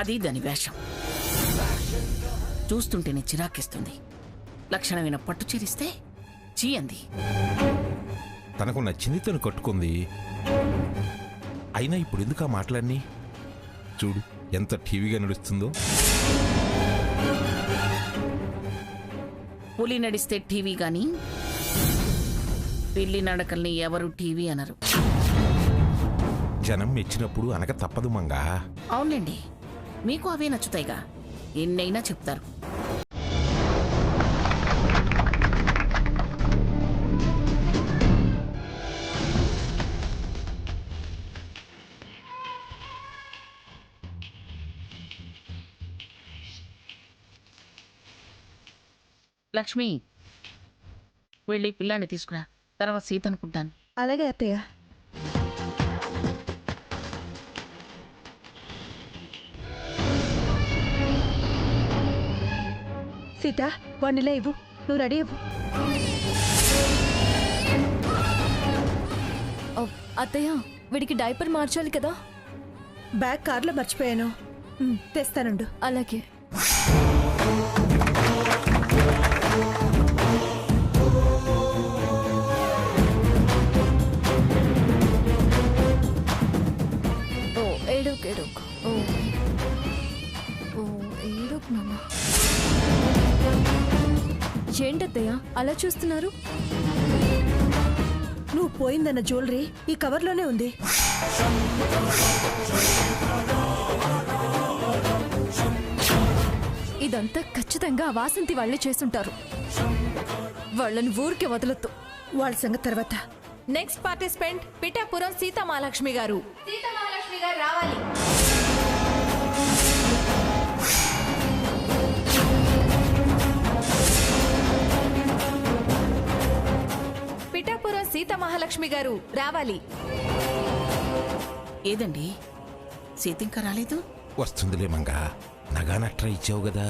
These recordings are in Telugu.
అది దాని వేషం. చూస్తుంటేనే చిరాకిస్తుంది. లక్షణమైన పట్టు చేరిస్తే చీయంది. తనకు నచ్చింది తను కట్టుకుంది. అయినా ఇప్పుడు ఎందుకు ఆ మాటలన్నీ? చూడు ఎంత టీవీగా నడుస్తుందో. పులి నడిస్తే టీవీ గాని పిల్లి నడకల్ని ఎవరు టీవీ అనరు. జనం మెచ్చినప్పుడు అనక తప్పదు మంగా. అవునండి, మీకు అవే నచ్చుతాయిగా, ఎన్నైనా చెప్తారు. లక్ష్మి, వెళ్ళి పిల్లాన్ని తీసుకురా, తర్వాత సీత అనుకుంటాను. అలాగే అత్తయ్య. సీత, వాణ్ణిలా ఇవ్వు, నువ్వు రెడీ ఇవ్వు. అత్తయ్య, వీడికి డైపర్ మార్చాలి కదా. బ్యాగ్ కార్లో మర్చిపోయాను, తెస్తానుండు. అలాగే. ఏంటత్తయ్య అలా చూస్తున్నారు? నువ్వు పోయిందన్న జ్యువెలరీ ఈ కవర్లోనే ఉంది. ఇదంతా ఖచ్చితంగా వాసంతి వాళ్ళే చేసుంటారు. వాళ్ళని ఊరికే వదలొద్దు. వాళ్ళ సంగతి తర్వాత. నెక్స్ట్ పార్టిసిపెంట్ పిఠాపురం సీతామహాలక్ష్మి గారు. సీతామహాలక్ష్మి గారు రావాలి. పిఠాపురం సీతామహాలక్ష్మి గారు రావాలి. ఏదండి, సీత ఇంకా రాలేదు? వస్తుందిలే మంగా, నగానట్రా ఇచ్చావు కదా.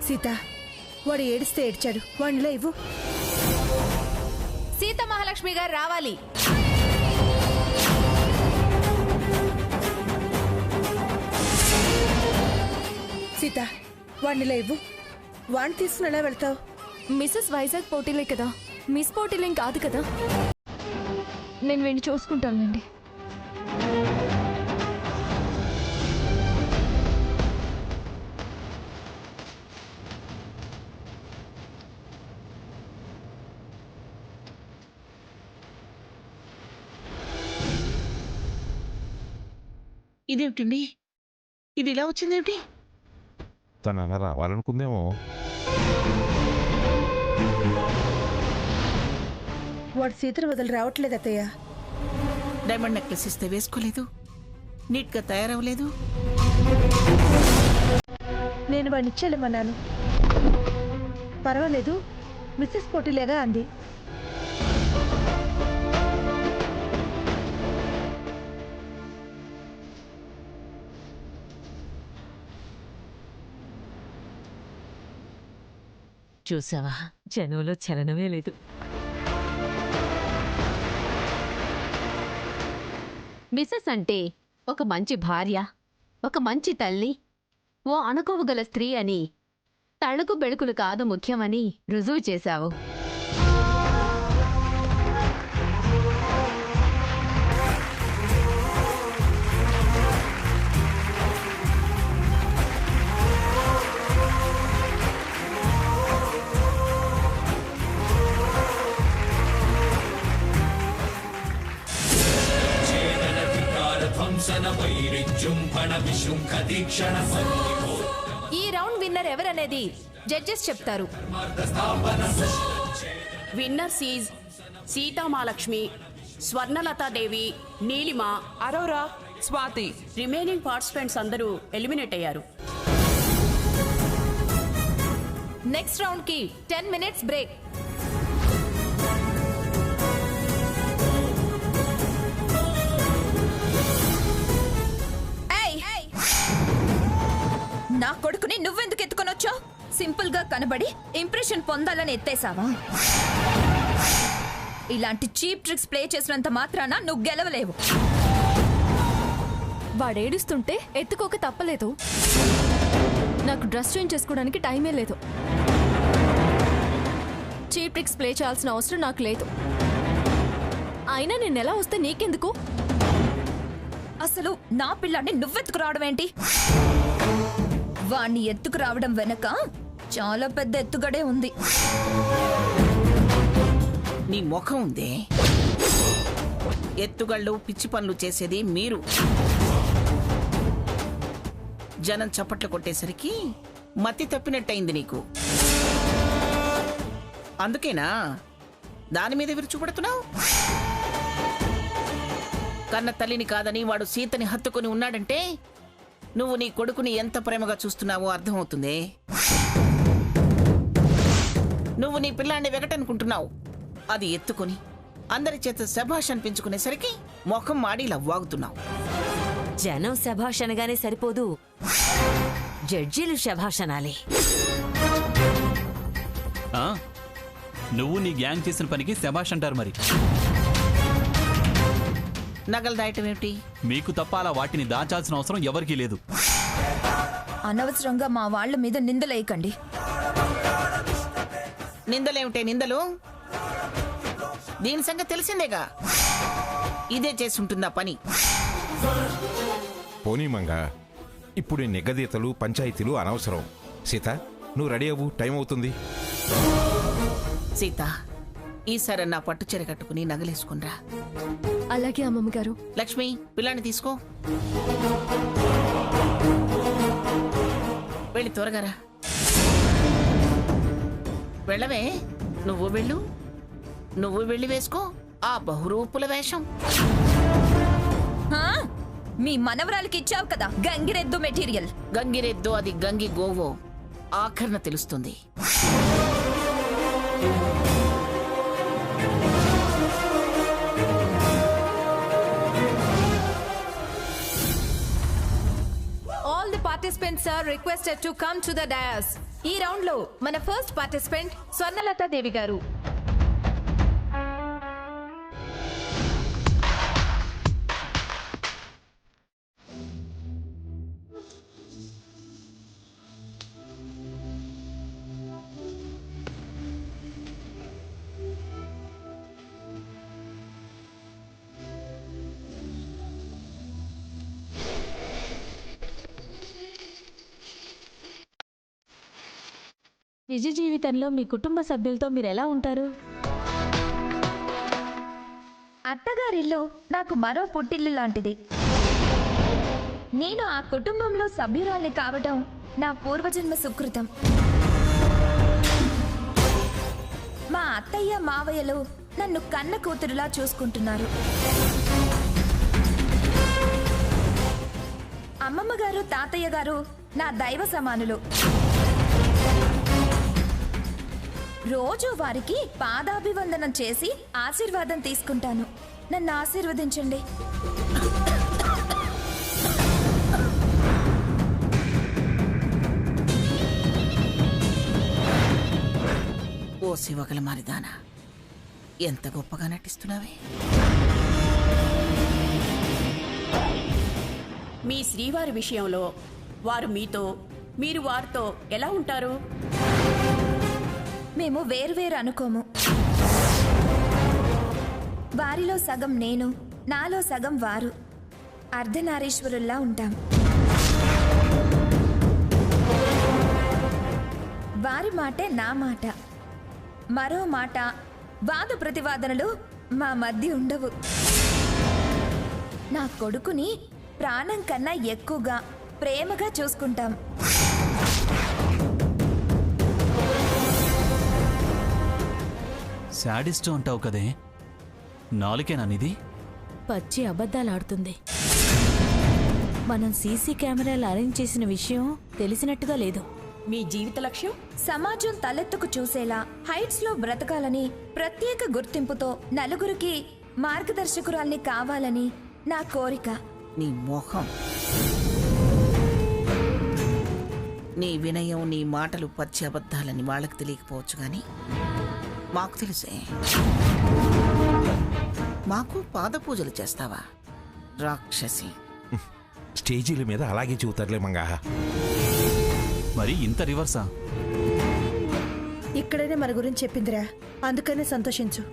సీత, వాడు ఏడిస్తే ఏడ్చాడు, వాణ్ణిలా ఇవ్వు. సీతామహాలక్ష్మి గారు రావాలి. సీత, వాణ్ణిలా ఇవ్వు. వాణ్ణి తీసుకుని ఎలా వెళ్తావు? మిస్సెస్ వైజాగ్ పోటీలే కదా, మిస్ పోటీలేం కాదు కదా. నేను వీడిని చూసుకుంటానండి. ఇదేమిటండి, ఇది ఇలా వచ్చిందేమిటి? తను అలా రావాలనుకుందేమో. వాడు సీతను వదిలి రావట్లేదు అత్తయ్య. డైమండ్ నెక్లెస్ ఇస్తే వేసుకోలేదు, నీట్గా తయారవ్వలేదు. నేను వాడిని ఇచ్చేయమన్నాను. పర్వాలేదు, మిస్సెస్ పోటీలేగా అంది. చూసావా, జనంలో చలనమే లేదు. మిసెస్ అంటే ఒక మంచి భార్య, ఒక మంచి తల్లి, ఓ అనుకోవగల స్త్రీ అని, తళుకు బెళుకులు కాదు ముఖ్యమని రుజువు చేశావు. ఈ రౌండ్ విన్నర్ ఎవరనేది జడ్జెస్ చెప్తారు. Winners is Sitamahalakshmi, Swarnalatadevi, Neelima, Arora, Swathi. Remaining participants అందరూ ఎలిమినేట్ అయ్యారు. నెక్స్ట్ రౌండ్ కి 10 minutes బ్రేక్. నా కొడుకుని నువ్వెందుకు ఎత్తుకొనొచ్చావు? సింపుల్ గా కనబడి ఇంప్రెషన్ పొందాలని ఎత్తేసావా? ఇలాంటి చీప్ ట్రిక్స్ ప్లే చేసినంత మాత్రాన నువ్వు గెలవలేవు. వాడేడుస్తుంటే ఎత్తుకోక తప్పలేదు. నాకు డ్రెస్ చేంజ్ చేసుకోవడానికి టైమే లేదు. చీప్ ట్రిక్స్ ప్లే చేయాల్సిన అవసరం నాకు లేదు. అయినా నేను ఎలా వస్తే నీకెందుకు? అసలు నా పిల్లాన్ని నువ్వెత్తుకు రావడం ఏంటి? వాణ్ణి ఎత్తుకు రావడం వెనక చాలా పెద్ద ఎత్తుగడే ఉంది. నీ ముఖం ఉందే. ఎత్తుగళ్ళు పిచ్చి పనులు చేసేది మీరు. జనం చప్పట్లు కొట్టేసరికి మతి తప్పినట్టయింది నీకు. అందుకేనా దాని మీద విరుచుపడుతున్నావు? కన్న తల్లిని కాదని వాడు సీతని హత్తుకొని ఉన్నాడంటే నువ్వు నీ కొడుకుని ఎంత ప్రేమగా చూస్తున్నావో అర్థమవుతుంది. నువ్వు నీ పిల్లాన్ని వెగటనుకుంటున్నావు. అది ఎత్తుకొని అందరి చేత శభాష్ అనిపించుకునేసరికి ముఖం మాడి ఇలా వాగుతున్నావు. జనం శభాష్ అనగానే సరిపోదు, జడ్జీలు శభాష్ అనాలి. ఆ, నువ్వు నీ గ్యాంగ్ చేసిన పనికి శభాష్ అంటారు. మరి నగలు దాయటం ఏమిటి? మీకు తప్ప అలా వాటిని దాచాల్సిన అవసరం ఎవరికీ లేదు. అనవసరంగా మా వాళ్ళ మీద నిందలేయకండి. నిందలేమిటే నిందలు? దీని సంగతి తెలిసిందేగా. ఇదే చేసుంటుందా పని? పోనీ మంగా, ఇప్పుడు ఈ నిగదీతలు పంచాయతీలు అనవసరం. సీత, నువ్వు రెడీ అవ్వు, టైం అవుతుంది. సీత, ఈసారి నా పట్టు చీర కట్టుకుని నగలేసుకునిరా. అలాగే అమ్మమ్మ గారు. లక్ష్మి, పిల్లాన్ని తీసుకో. వెళ్ళి త్వరగా రా. వెళ్ళవే. నువ్వు వెళ్ళు. నువ్వు వెళ్ళి వేసుకో ఆ బహురూపుల వేషం. హా? మీ మనవరాలకి ఇచ్చావు కదా గంగిరెద్దు మెటీరియల్. గంగిరెద్దు అది గంగి గోవో ఆఖరణ తెలుస్తుంది. All the participants are requested to come to the dais. ఈ రౌండ్ లో మన ఫస్ట్ పార్టిసిపెంట్ స్వర్ణలత దేవి గారు. నిజ జీవితంలో మీ కుటుంబ సభ్యులతో మీరు ఎలా ఉంటారు? అత్తగారిల్లు నాకు మరో పుట్టిల్లు లాంటిది. నేను ఆ కుటుంబంలో సభ్యురాల్ని కావడం నా పూర్వజన్మ సుకృతం. మా అత్తయ్య మావయ్యలు నన్ను కన్న కూతురులా చూసుకుంటున్నారు. అమ్మమ్మ గారు తాతయ్య గారు నా దైవ సమానులు. రోజు వారికి పాదాభివందనం చేసి ఆశీర్వాదం తీసుకుంటాను. నన్ను ఆశీర్వదించండి. ఓ శివగల మారిదానా, ఎంత గొప్పగా నటిస్తున్నావే. మీ శ్రీవారి విషయంలో వారు మీతో, మీరు వారితో ఎలా ఉంటారు? మేము వేరువేరు అనుకోము. వారిలో సగం నేను, నాలో సగం వారు. అర్ధనారీశ్వరుల్లా ఉంటాం. వారి మాటే నా మాట, మరో మాట, వాద ప్రతివాదనలు మా మధ్య ఉండవు. నా కొడుకుని ప్రాణం కన్నా ఎక్కువగా ప్రేమగా చూసుకుంటాం. శాడిస్ట్ అంటావు కదే, నాలుకేనా నీది? పచ్చి అబద్ధాలాడుతుంది. మనం సీసీ కెమెరాలు అరేంజ్ చేసిన విషయం తెలిసినట్టుగా లేదు. మీ జీవిత లక్ష్యం? సమాజం తలెత్తుకు చూసేలా హైట్స్ లో బ్రతకాలని, ప్రత్యేక గుర్తింపుతో నలుగురికి మార్గదర్శకురాల్ని కావాలని నా కోరిక. నీ మోహం, నీ వినయం, నీ మాటలు పచ్చి అబద్ధాలని వాళ్ళకి తెలియకపోవచ్చు గాని మాకు తెలుసే. మాకు పాద పూజలు చేస్తావా రాక్షసి? స్టేజీల మీద అలాగే చెబుతారులే మంగా. మరి ఇంత రివర్సా? ఇక్కడైనా మన గురించి చెప్పిందిరా, అందుకనే సంతోషించు.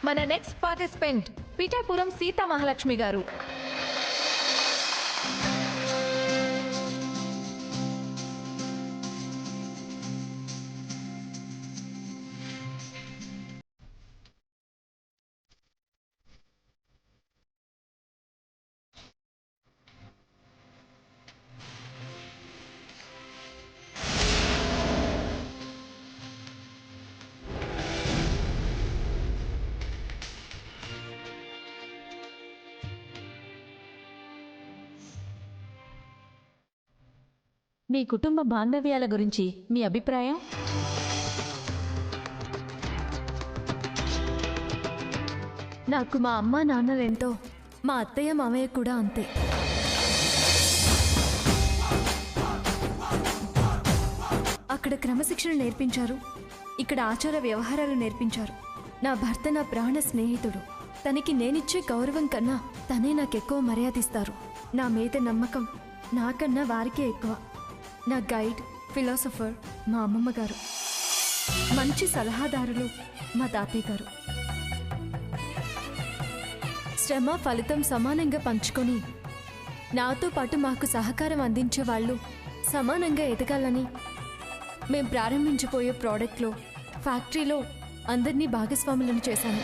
మన నెక్స్ట్ పార్టిసిపెంట్ పిఠాపురం సీతా మహాలక్ష్మి గారు. మీ కుటుంబ బాంధవ్యాల గురించి మీ అభిప్రాయం? నాకు మా అమ్మ నాన్నలెంతో, మా అత్తయ్య మామయ్య కూడా అంతే. అక్కడ క్రమశిక్షణ నేర్పించారు, ఇక్కడ ఆచార వ్యవహారాలు నేర్పించారు. నా భర్త నా ప్రాణ స్నేహితుడు. తనకి నేనిచ్చే గౌరవం కన్నా తనే నాకెక్కువ మర్యాదిస్తారు. నా మీద నమ్మకం నాకన్నా వారికే ఎక్కువ. నా గైడ్, ఫిలాసఫర్ మా అమ్మమ్మ గారు. మంచి సలహాదారులు మా తాతయ్య గారు. శ్రమ ఫలితం సమానంగా పంచుకొని నాతో పాటు మాకు సహకారం అందించే వాళ్ళు సమానంగా ఎదగాలని మేం ప్రారంభించబోయే ప్రోడక్ట్లో, ఫ్యాక్టరీలో అందరినీ భాగస్వాములను చేశాను.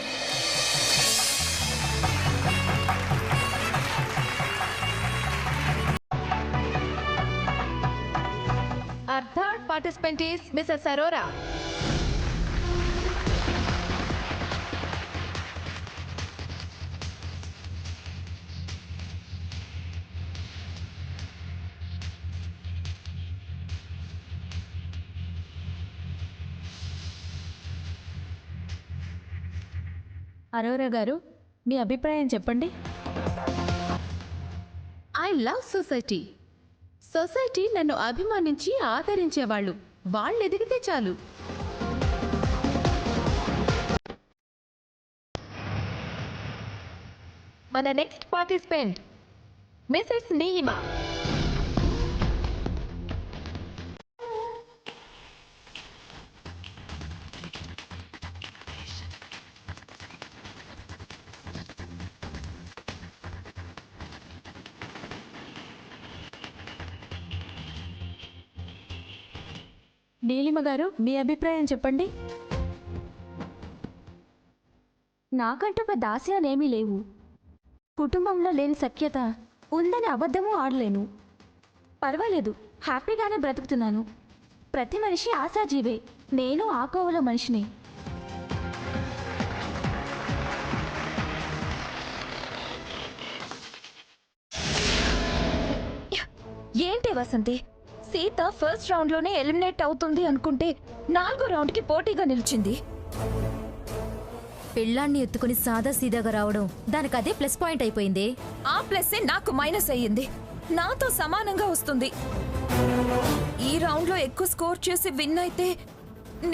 Our third participant is Mrs. Arora. Arora గారు, మీ అభిప్రాయం చెప్పండి. I love society. సొసైటీ నన్ను అభిమానించి ఆదరించేవాళ్ళు. వాళ్ళు ఎదిగితే చాలు. మన next participant Mrs Neelima. Neelima గారు, మీ అభిప్రాయం చెప్పండి. నాకంటూ పెద్ద ఆశయాలేమీ లేవు. కుటుంబంలో లేని సఖ్యత ఉందని అబద్ధము ఆడలేను. పర్వాలేదు, హ్యాపీగానే బ్రతుకుతున్నాను. ప్రతి మనిషి ఆశాజీవే. నేను ఆ కోవలో మనిషిని. ఏంటి వసంతి, సీత ఫస్ట్ రౌండ్లోనే ఎలిమినేట్ అవుతుంది అనుకుంటే 4వ రౌండ్కి పోటీగా నిలిచింది. పెళ్ళాన్ని ఎత్తుకుని సాదా సీదాగా రావడం దానికి అదే ప్లస్ పాయింట్ అయిపోయింది. ఆ ప్లస్సే నాకు మైనస్ అయ్యింది. నాతో సమానంగా వస్తుంది. ఈ రౌండ్లో ఎక్కువ స్కోర్ చేసి విన్ అయితే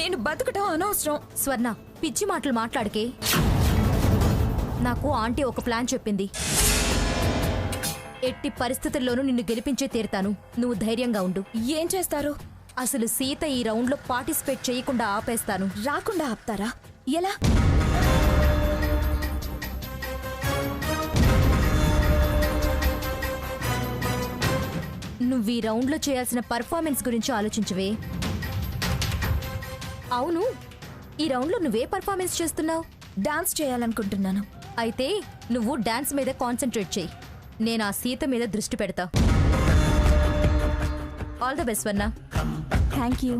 నేను బతకటం అనవసరం. స్వర్ణ, పిచ్చి మాటలు మాట్లాడికే. నాకు ఆంటీ ఒక ప్లాన్ చెప్పింది. ఎట్టి పరిస్థితుల్లోనూ నిన్ను గెలిపించే తీరుతాను. నువ్వు ధైర్యంగా ఉండు. ఏం చేస్తారు? అసలు సీత ఈ రౌండ్లో పార్టిసిపేట్ చేయకుండా ఆపేస్తాను. రాకుండా ఆపుతారా? ఎలా? నువ్వు ఈ రౌండ్లో చేయాల్సిన పర్ఫార్మెన్స్ గురించి ఆలోచించవే. అవును, ఈ రౌండ్లో నువ్వే పర్ఫార్మెన్స్ చేస్తున్నావు? డాన్స్ చేయాలనుకుంటున్నాను. అయితే నువ్వు డాన్స్ మీద కాన్సన్ట్రేట్ చేయి. నేను ఆ సీత మీద దృష్టి పెడతా. All the best Varna. Thank you.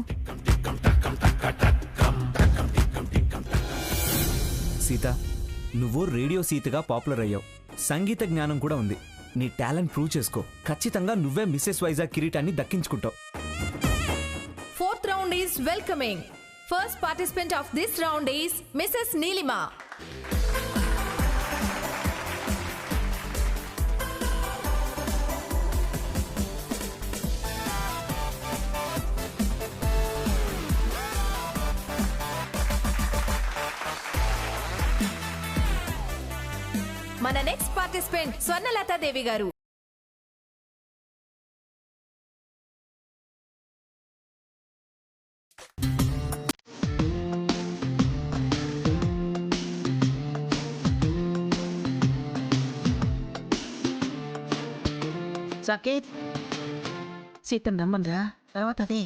Sita, నువ్వు రేడియో సీతగా పాపులర్ అయ్యావు. సంగీత జ్ఞానం కూడా ఉంది. నీ టాలెంట్ ప్రూవ్ చేసుకో. ఖచ్చితంగా నువ్వే మిస్సెస్ వైజాగ్ కిరీటాన్ని దక్కించుకుంటావు. Fourth round is welcoming. First participant of this round is Mrs. Neelima. మన నెక్స్ట్ పార్టిసిపెంట్ స్వర్ణలతా దేవి గారు. సాకేత్ సీతను రమ్మనరా, తర్వాత అదే.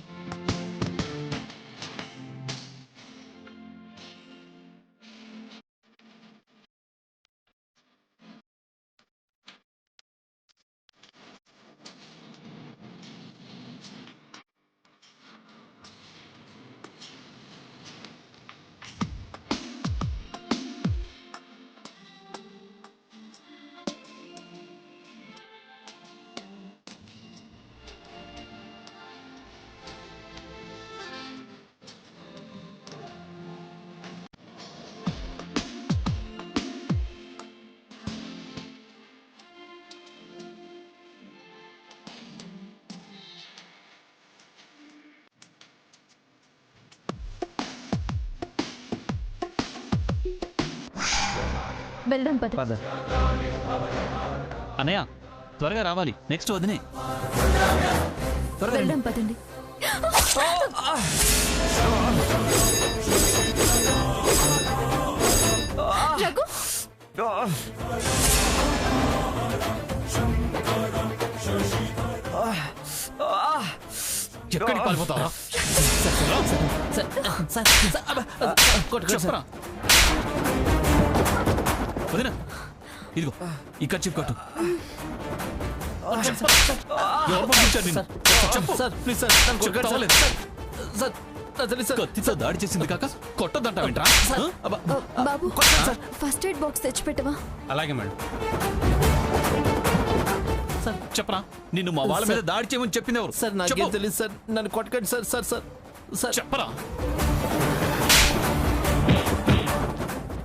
వెళ్దాం పద. అన్నయ్య త్వరగా రావాలి, నెక్స్ట్ వదినే. వెళ్దాం పదండి. రఘు ఎక్కడికి పారిపోతావా? చెప్పరా వదినా, ఇదిగో ఇక్కడ చిప్ కట్టు. ఎవరు పంపించారు నిన్ను? చెప్పు. చెప్తావా లేదా? కత్తితో దాడి చేసింది కాక కొట్టొద్దంటావేంట్రా? బాబు ఫస్ట్ ఎయిడ్ బాక్స్ తెచ్చిపెట్టవా? అలాగే మేడం. చెప్పరా, నిన్ను మా వాళ్ళ మీద దాడి చేయమని చెప్పింది ఎవరు? సార్ నాకేం తెలియదు సార్, నన్ను కొట్టకండి సార్. సార్ సార్ సార్ చెప్పరా.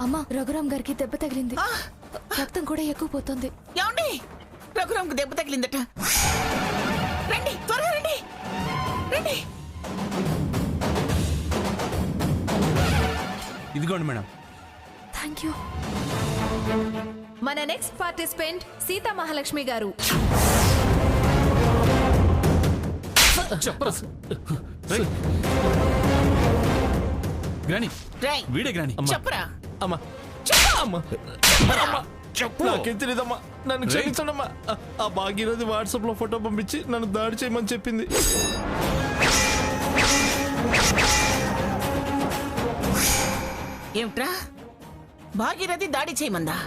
అమ్మా రఘురామ్ గారికి దెబ్బ తగిలింది, రక్తం కూడా ఎక్కువ పోతుంది. ఏమండి, రఘురామ్కి దెబ్బ తగిలిందట. రండి, త్వరగా రండి, రండి. ఇదిగోండి మేడం. Thank you. మన నెక్స్ట్ పార్టిసిపెంట్ సీతా మహాలక్ష్మి గారు. చెప్పరా. గ్రాని, వీడే గ్రాని. చెప్పరా. అమ్మా అమ్మా నాకేం తెలియదమ్మా, నన్ను క్షమించండమ్మా. ఆ భాగీరథి వాట్సాప్ లో ఫోటో పంపించి నన్ను దాడి చేయమని చెప్పింది. ఏమిట్రా, భాగీరథి దాడి చేయమందా?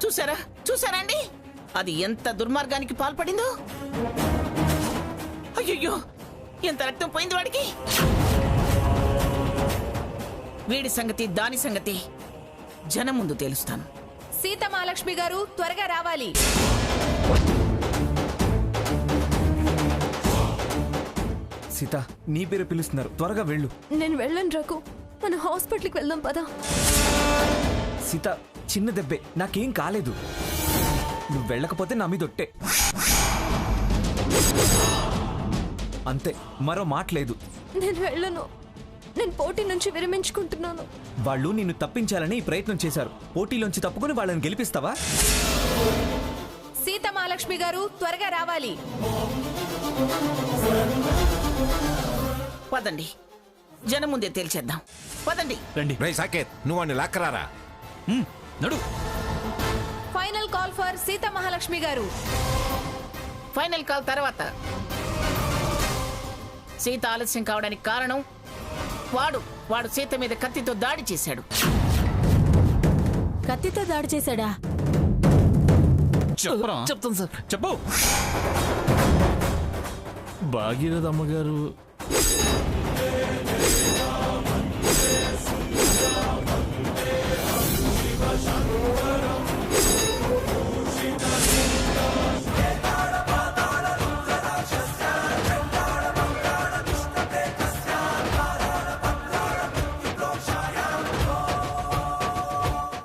చూసారా చూసారా అండి, అది ఎంత దుర్మార్గానికి పాల్పడిందో. అయ్యో, ఎంత రక్తం పోయింది వాడికి. వీడి సంగతి దాని సంగతి జనం ముందు తేలుస్తాను. సీతా మహాలక్ష్మి గారు త్వరగా రావాలి. సీత, నీ పేరు పిలుస్తున్నారు, త్వరగా వెళ్ళు. నేను వెళ్ళను రఘు, మనం హాస్పిటల్కి వెళ్దాం పదా. సీత, చిన్న దెబ్బే, నాకేం కాలేదు. నువ్వు వెళ్ళకపోతే నా మీద ఒట్టే. అంతే, మరో మాట లేదు. నేను వెళ్ళను, నేను పోటీ నుంచి విరమించుకుంటున్నాను. వాళ్ళు నిన్ను తప్పించాలని ఈ ప్రయత్నం చేశారు. పోటీలోంచి తప్పుకుని వాళ్ళని గెలిపిస్తావా? సీతా మహాలక్ష్మి గారు త్వరగా రావాలి. పదండి, జనం ముందే తేల్చేద్దాం. పదండి. రండి. సాకేత్, నువ్వు వాడిని లాక్కరారా. నడు. Final call for Sita Mahalakshmi garu. Final call తర్వాత. సీత ఆలస్యం కావడానికి కారణం వాడు సీత మీద కత్తితో దాడి చేశాడు. కత్తితో దాడి చేశాడా? చెప్తాను సార్. చెప్పు. భాగీరథ అమ్మగారు